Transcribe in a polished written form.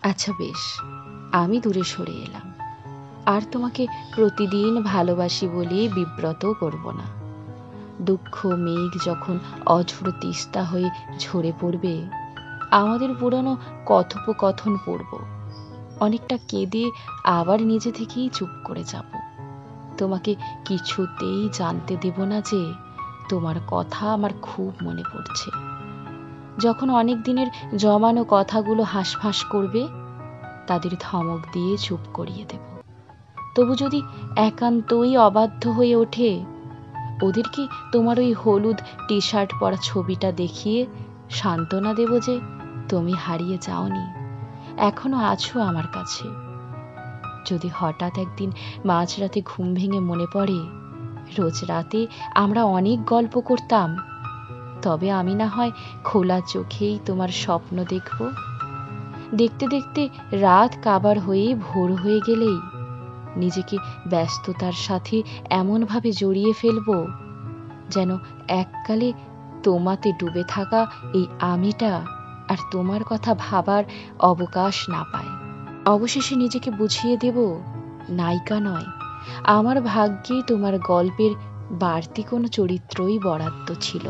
আচ্ছা বেশ, আমি দূরে সরে এলাম। আর তোমাকে প্রতিদিন ভালোবাসি বলে বিব্রত করব না। দুঃখ মেঘ যখন অঝোর তিস্তা হয়ে ঝরে পড়বে, আমাদের পুরানো কথোপকথন পড়ব, অনেকটা কেঁদে আবার নিজে থেকেই চুপ করে যাব। তোমাকে কিছুতেই জানতে দেব না যে তোমার কথা আমার খুব মনে পড়ছে। যখন অনেক দিনের জমানো কথাগুলো হাঁসফাঁস করবে, তাদের ধমক দিয়ে চুপ করিয়ে দেব। তবু যদি একান্তই অবাধ্য হয়ে ওঠে, ওদেরকে তোমার ওই হলুদ টি শার্ট পরা ছবিটা দেখিয়ে সান্ত্বনা দেব যে তুমি হারিয়ে যাওনি, এখনো আছো আমার কাছে। যদি হঠাৎ একদিন মাঝরাতে ঘুম ভেঙে মনে পড়ে রোজ রাতে আমরা অনেক গল্প করতাম, তবে আমি না হয় খোলা চোখেই তোমার স্বপ্ন দেখব। দেখতে দেখতে রাত কাবার হয়ে ভোর হয়ে গেলেই নিজেকে ব্যস্ততার সাথে এমনভাবে জড়িয়ে ফেলব যেন এককালে তোমাতে ডুবে থাকা এই আমিটা আর তোমার কথা ভাবার অবকাশ না পায়। অবশেষে নিজেকে বুঝিয়ে দেব, নায়িকা নয়, আমার ভাগ্যে তোমার গল্পের বাড়তি কোনো চরিত্রই বরাদ্দ ছিল।